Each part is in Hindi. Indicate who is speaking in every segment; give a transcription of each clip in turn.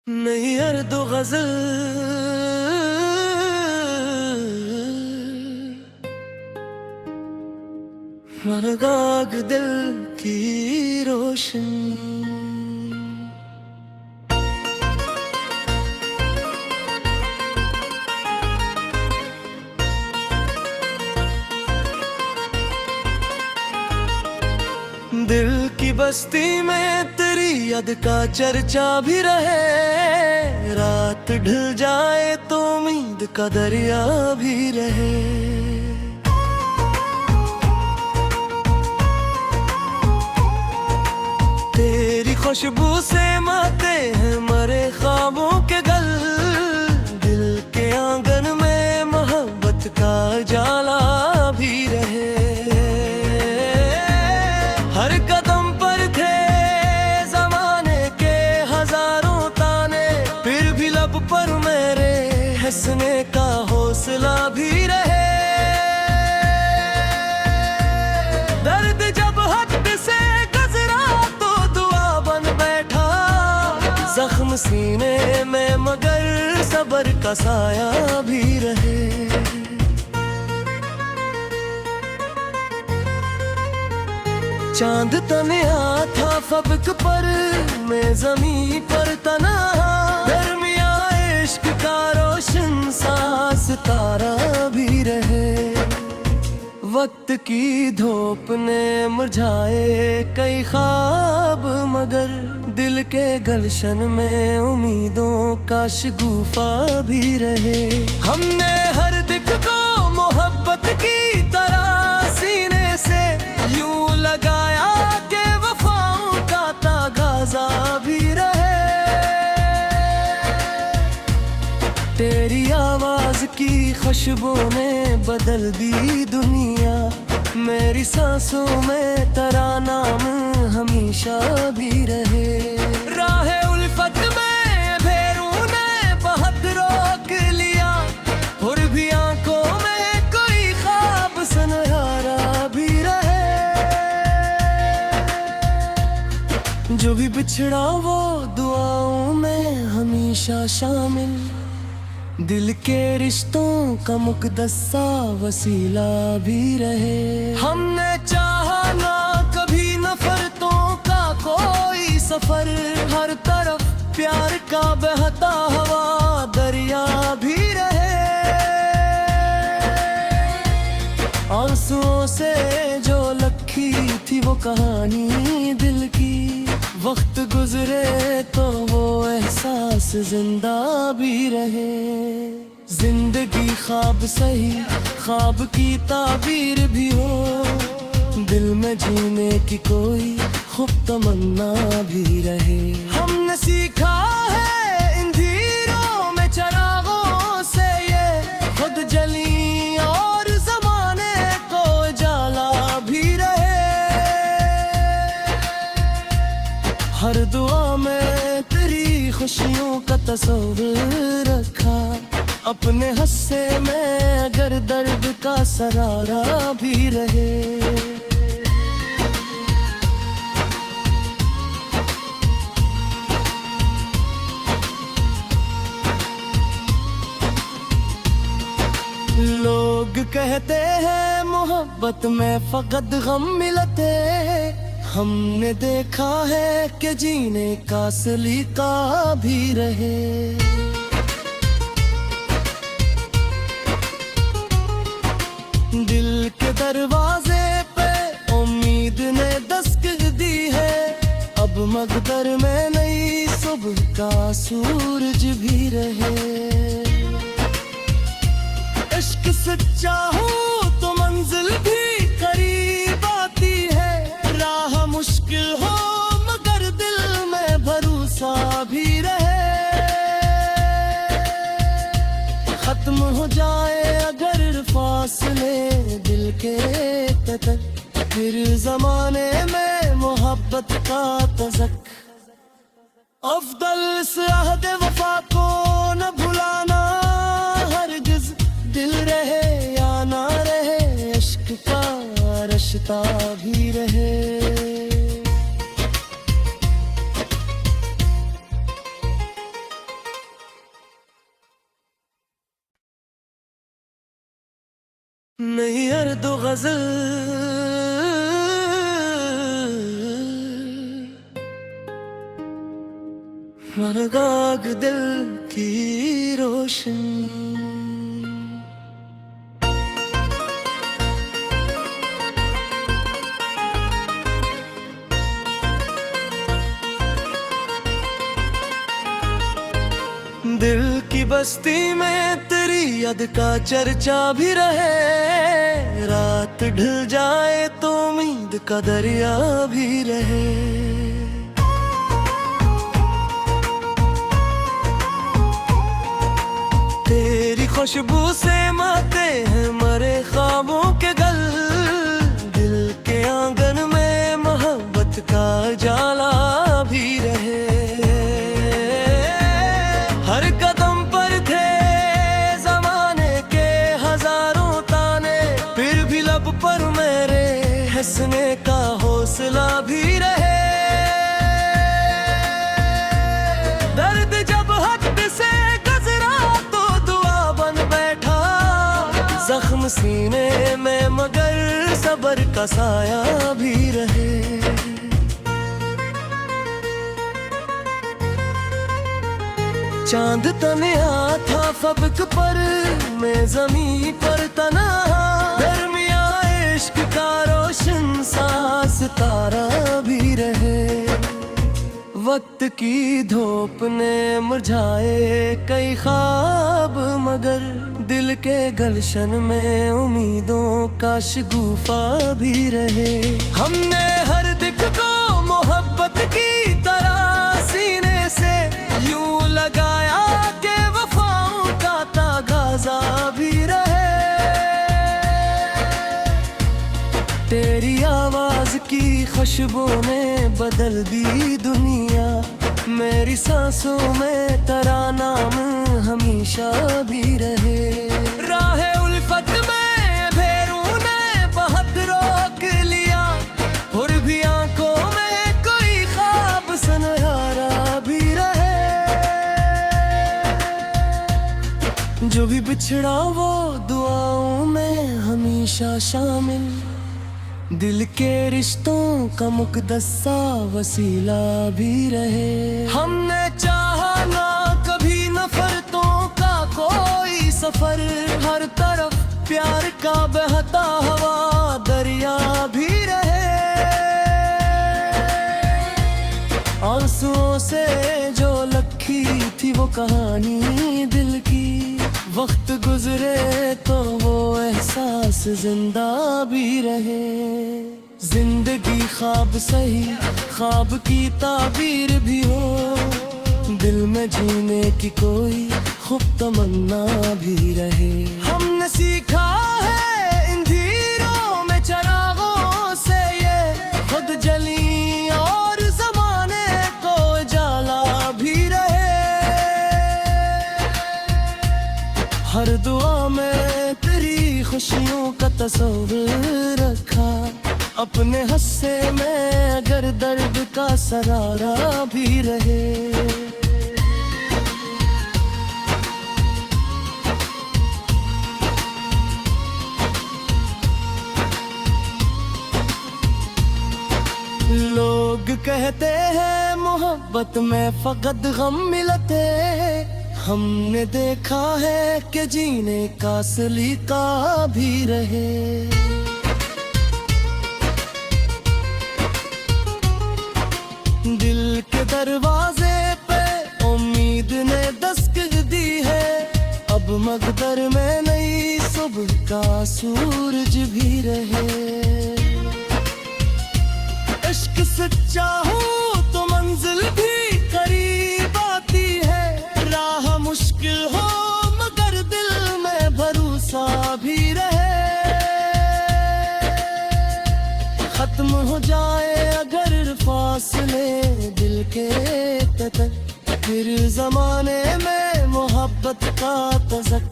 Speaker 1: नहीं यार दो गजल मरगाग दिल की रोशन। दिल की बस्ती में तेरी याद का चर्चा भी रहे, रात ढल जाए तो उम्मीद का दरिया भी रहे। तेरी खुशबू से माते हैं मरे ख्वाबों के गल, दिल के आंगन में मोहब्बत का जाला भी रहे। हर कदम पर थे जमाने के हजारों ताने, फिर भी लब पर मेरे हंसने का हौसला भी रहे। दर्द जब हद से गुजरा तो दुआ बन बैठा, जख्म सीने में मगर सबर का साया भी रहे। चांद तन्हा था फबक पर, मैं जमीन पर तना, दरमिया इश्क का रोशन सा सितारा भी रहे। वक्त की धूप ने मुरझाए कई ख्वाब, मगर दिल के गलशन में उम्मीदों का शगुफा भी रहे। हमने हर दिल को मोहब्बत की तरह सीने से यूं लगाया के वफाओं का तागाजा भी रहे। तेरी आवाज की खुशबू ने बदल दी दुनिया, मेरी सांसों में तेरा नाम हमेशा भी रहे। राहे उल्फत में भेरों ने बहुत रोक लिया, और भी आंखों में कोई ख्वाब सुनहरा भी रहे। जो भी बिछड़ा वो दुआओं में हमेशा शामिल, दिल के रिश्तों का मुकद्दसा वसीला भी रहे। हमने चाहा ना कभी नफरतों का कोई सफर, हर तरफ प्यार का बहता हवा दरिया भी रहे। आंसुओं से जो लखी थी वो कहानी दिल की, वक्त गुजरे तो वो एहसास जिंदा भी रहे। जिंदगी ख्वाब सही, ख्वाब की ताबीर भी हो, दिल में जीने की कोई खूब तमन्ना भी रहे। हमने सीखा है इन धीरों में चरागों से ये खुद जली और जमाने को जाला भी रहे। हर दुआ में तेरी खुशियों का तस्वीर रखा, अपने हस्से में अगर दर्द का सरारा भी रहे। लोग कहते हैं मोहब्बत में फकत गम मिलते, हमने देखा है कि जीने का सलीका भी रहे। दिल के दरवाजे पे उम्मीद ने दस्तक दी है, अब मकदर में नई सुबह का सूरज भी रहे। इश्क सच्चा हो तो मंजिल भी करीब आती है, राह मुश्किल हो मगर दिल में भरोसा भी रहे। खत्म हो जाए अगर फासले दिल के तक, फिर जमाने में मोहब्बत का तज़क। अफदल इस अहद वफा को न भुलाना हरगिज़, दिल रहे या ना रहे इश्क का रिश्ता भी रहे। दर्द गज़ल मरगाग दिल की रोशन। दिल की बस्ती में तेरी याद का चर्चा भी रहे, रात ढल जाए तो उम्मीद का दरिया भी रहे। तेरी खुशबू से माते हैं मरे ख्वाबों के गल, दिल के आंगन में मोहब्बत का जाला भी रहे। हर कदम पर थे जमाने के हजारों ताने, फिर भी लब पर मेरे हंसने का हौसला भी रहे। दर्द जब हद से गुजरा तो दुआ बन बैठा, जख्म सीने में मगर सबर का साया भी रहे। चांद तन्हा था फबक पर, मैं ज़मीं पर तन्हा, दरमिया इश्क का रोशन सा सितारा भी रहे। वक्त की धूप ने मुरझाए कई ख्वाब, मगर दिल के गलशन में उम्मीदों का शगुफा भी रहे। हमने हर दिल को मोहब्बत की तरह सीने से यूं लगाया के वफाओं का तागाजा भी रहे। तेरी आवाज की खुशबू ने बदल दी दुनिया, मेरी सांसों में तेरा नाम हमेशा भी रहे। राहे उल्फत में भेरों ने बहुत रोक लिया, और भी आंखों में कोई ख्वाब सुनहरा भी रहे। जो भी बिछड़ा वो दुआओं में हमेशा शामिल, दिल के रिश्तों का मुकद्दसा वसीला भी रहे। हमने चाहा ना कभी नफरतों का कोई सफर, हर तरफ प्यार का बहता हवा दरिया भी रहे। आंसुओं से जो लखी थी वो कहानी दिल की, वक्त गुजरे तो वो एहसास जिंदा भी रहे। जिंदगी ख्वाब सही, ख्वाब की ताबीर भी हो, दिल में जीने की कोई खूब तमन्ना भी रहे। हमने सीखा है इन धीरों में चरागों से ये खुद जली और जमाने को जाला भी रहे। हर दुआ में तेरी खुशियों का तस्वीर रखा, अपने हस्से में अगर दर्द का सरारा भी रहे। लोग कहते हैं मोहब्बत में फकत गम मिलते, हमने देखा है कि जीने का सलीका भी रहे। दिल के दरवाजे पे उम्मीद ने दस्तक दी है, अब मकदर में नई सुबह का सूरज भी रहे। इश्क सच्चा हो तो मंजिल भी करीब आती है, राह मुश्किल हो मगर दिल में भरोसा भी रहे। खत्म हो जाए अगर फासले दिल के तक, फिर जमाने में मोहब्बत का तज़क।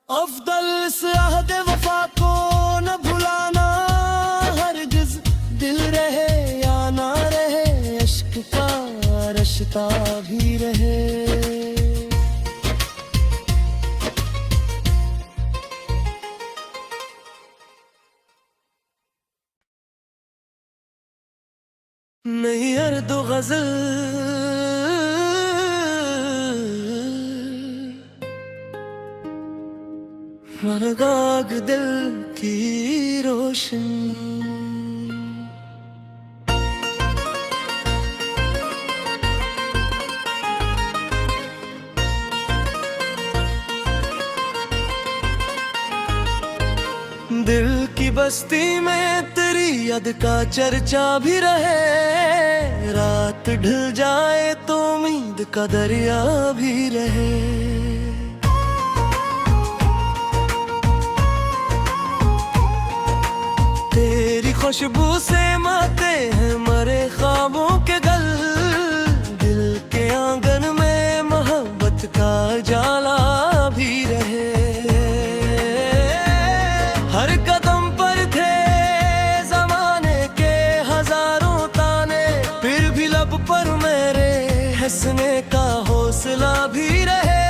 Speaker 1: अफदल से अहद वफा को न भुलाना हरगिज़, दिल रहे या ना रहे इश्क का रिश्ता भी रहे। नहीं अर्द गजल मरगाग दिल की रोशन। दिल की बस्ती में तेरी याद का चर्चा भी रहे, रात ढल जाए तो उम्मीद का दरिया भी रहे। तेरी खुशबू से माते हैं मरे ख्वाबों के गल, दिल के आंगन में मोहब्बत का जाला भी रहे। हर कदम पर थे जमाने के हजारों ताने, फिर भी लब पर मेरे हंसने का हौसला भी रहे।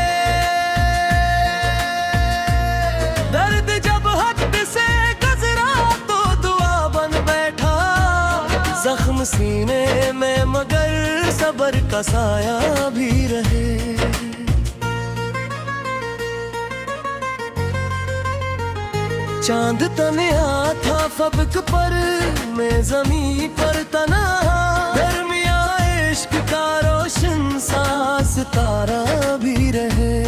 Speaker 1: दर्द जब हद से गुजरा तो दुआ बन बैठा, जख्म सीने में मगर सबर का साया भी रहे। चांद तन्हा था फबक पर, मैं जमीन पर तना, दरमिया इश्क का रोशन सा सितारा भी रहे।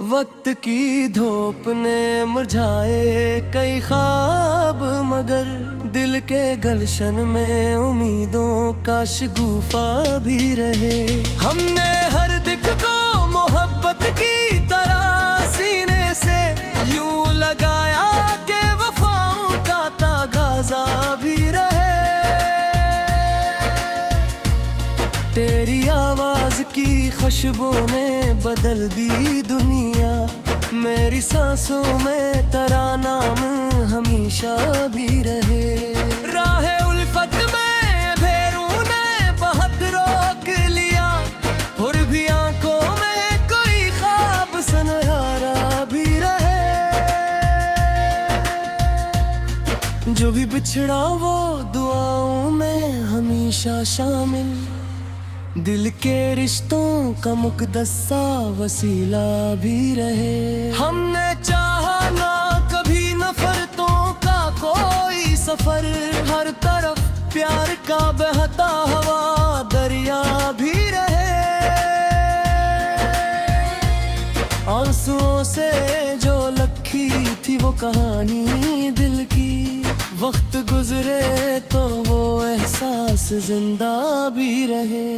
Speaker 1: वक्त की धूप ने मुरझाए कई ख्वाब, मगर दिल के गलशन में उम्मीदों का शगुफा भी रहे। हमने हर दिल को मोहब्बत की तरह सीने से यूं लगाया के वफाओं का तागाजा भी रहे। तेरी आवाज की खुशबू ने बदल दी दुनिया, मेरी सांसों में तेरा नाम हमेशा भी रहे। राह उल्फत में भेरों ने बहुत रोक लिया, और भी आंखों में कोई ख्वाब सुनहरा भी रहे। जो भी बिछड़ा वो दुआओं में हमेशा शामिल, दिल के रिश्तों का मुकद्दसा वसीला भी रहे। हमने चाहा ना कभी नफरतों का कोई सफर, हर तरफ प्यार का बहता हवा दरिया भी रहे। आंसुओं से जो लखी थी वो कहानी दिल की, वक्त गुजरे तो वो एहसास जिंदा भी रहे।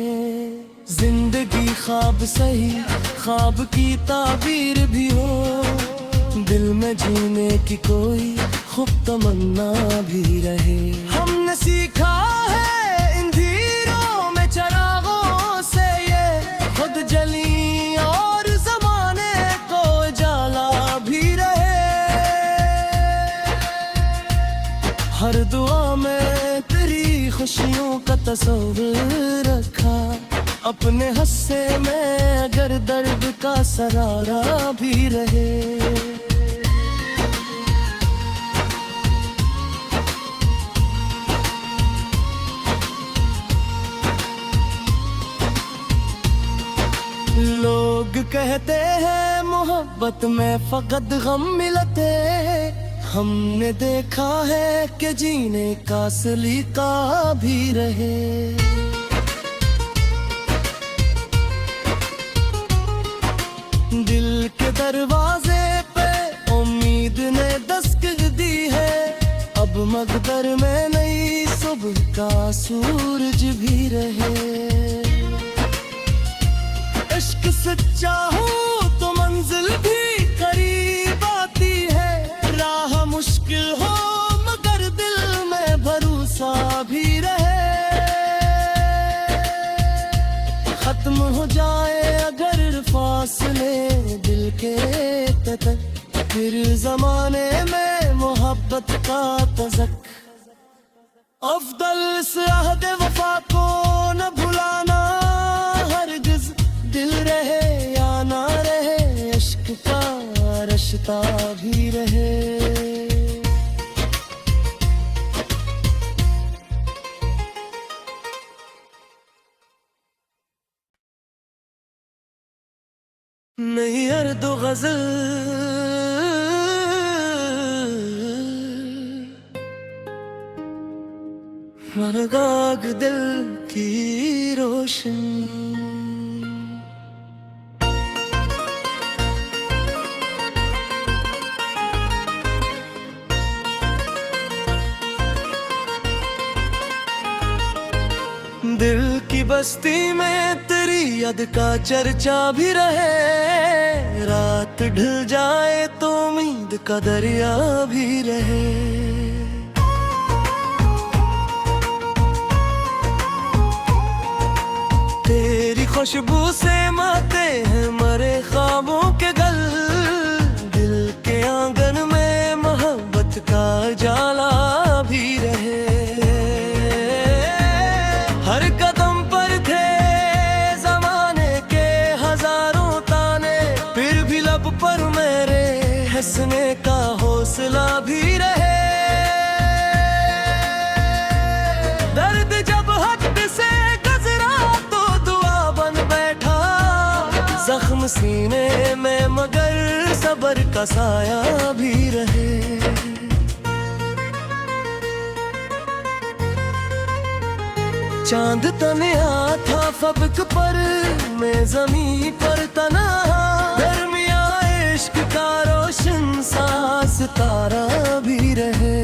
Speaker 1: जिंदगी ख्वाब सही, ख्वाब की ताबीर भी हो, दिल में जीने की कोई खूब तमन्ना भी रहे। हमने सीखा है इन धीरों में चरागों से ये खुद जली, और जमाने को जाला भी रहे। हर दुआ में तेरी खुशियों का तस्वीर रखा, अपने हस्से में अगर दर्द का सरारा भी रहे। लोग कहते हैं मोहब्बत में फकत गम मिलते, हमने देखा है कि जीने का सलीका भी रहे। दिल के दरवाजे पे उम्मीद ने दस्तक दी है, अब मकदर में नई सुबह का सूरज भी रहे। इश्क सच्चा हो तो मंजिल भी करीब आती है, राह मुश्किल हो मगर दिल में भरोसा भी रहे। खत्म हो जाए अगर फासले दिल के तक, फिर जमाने में मोहब्बत का तज़क, अफदल से अहद वफा को न भुलाना हरगिज़, दिल रहे या ना रहे इश्क का रिश्ता भी रहे। नहीं अर्दो गजल मरगाग दिल की रोशन। दिल की बस्ती में तेरी याद का चर्चा भी रहे, रात ढल जाए तो उम्मीद का दरिया भी रहे। तेरी खुशबू से माते हैं मरे ख्वाबों के गल, दिल के आंगन में मोहब्बत का जाला भी रहे। हर कदम पर थे जमाने के हजारों ताने, फिर भी लब पर मेरे हंसने का हौसला भी रहे। दर्द जब हद से गुजरा तो दुआ बन बैठा, जख्म सीने में मगर सबर का साया भी रहे। चांद तन्हा था फबक पर, मैं जमीन पर तन्हा, दरमिया इश्क का रोशन सा सितारा भी रहे।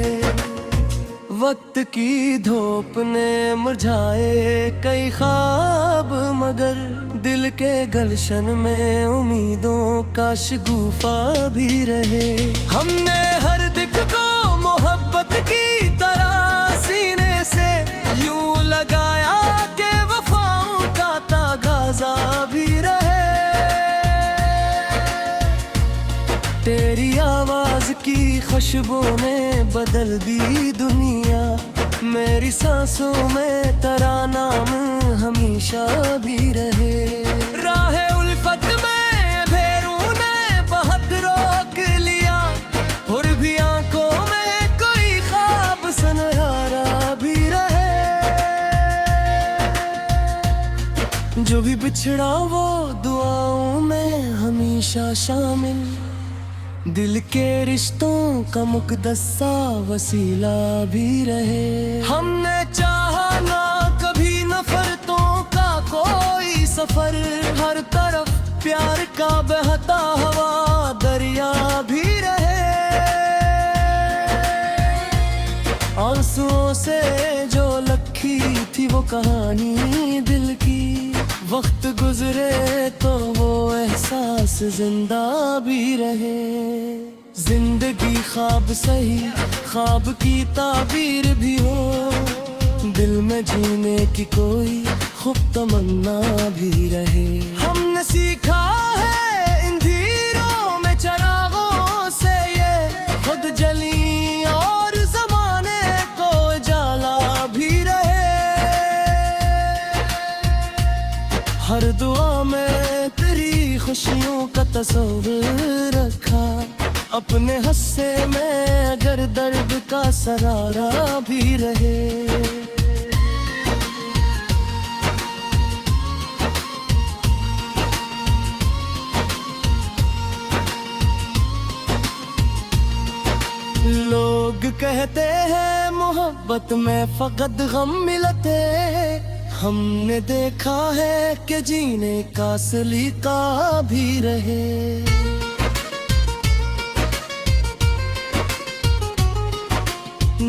Speaker 1: वक्त की धूप ने मुरझाए कई ख्वाब, मगर दिल के गलशन में उम्मीदों का शगुफा भी रहे। हमने हर दिल को मोहब्बत की तरह सीने से यूं लगाया के वफाओं का तागाजा भी रहे। तेरी आवाज की खुशबू ने बदल दी दुनिया, मेरी सांसों में तेरा नाम हमेशा भी रहे। राह उल्फत में भेरू ने बहुत रोक लिया, और भी आंखों में कोई ख्वाब सुनहरा भी रहे। जो भी बिछड़ा वो दुआओं में हमेशा शामिल, दिल के रिश्तों का मुकद्दसा वसीला भी रहे। हमने चाहा ना कभी नफरतों का कोई सफर, हर तरफ प्यार का बहता हवा दरिया भी रहे। आंसुओं से जो लखी थी वो कहानी दिल की, वक्त गुजरे तो वो एहसास जिंदा भी रहे। जिंदगी ख्वाब सही, ख्वाब की ताबीर भी हो, दिल में जीने की कोई खूब तमन्ना भी रहे। हमने सीखा है इन धीरों में चरागों से ये खुद जली और जमाने को जाला भी रहे। हर दुआ में तेरी खुशियों का तस्वीर रखा, अपने हस्से में अगर दर्द का सरारा भी रहे। लोग कहते हैं मोहब्बत में फकत गम मिलते, हमने देखा है कि जीने का सलीका भी रहे।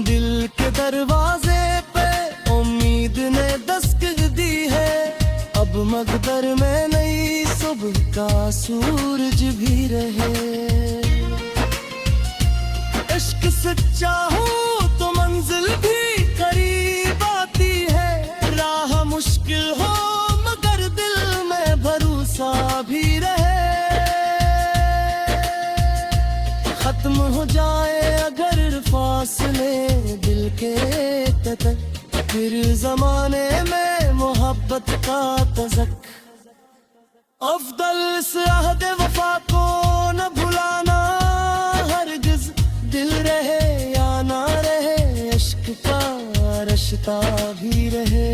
Speaker 1: दिल के दरवाजे पे उम्मीद ने दस्तक दी है, अब मकदर में नई सुबह का सूरज भी रहे। इश्क सच्चा हो तो मंजिल भी करीब आती है, राह मुश्किल हो मगर दिल में भरोसा भी रहे। खत्म हो जाए अगर फासले दिल के तक, फिर जमाने में मोहब्बत का तज़क। अफदल इस अहद वफा को न भुलाना, हरगिज़ दिल रहे या ना रहे, इश्क का रिश्ता भी रहे।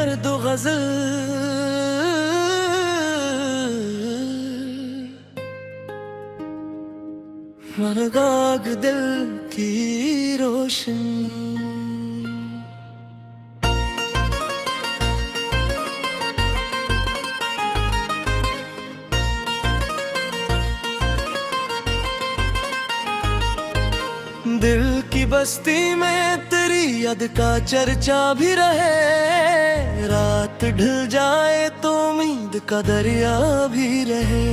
Speaker 1: कर दो गजल, मरगाग दिल की रोशन। दिल की बस्ती में तेरी याद का चर्चा भी रहे, रात ढल जाए तो उम्मीद का दरिया भी रहे।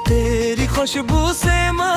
Speaker 1: तेरी खुशबू से माँ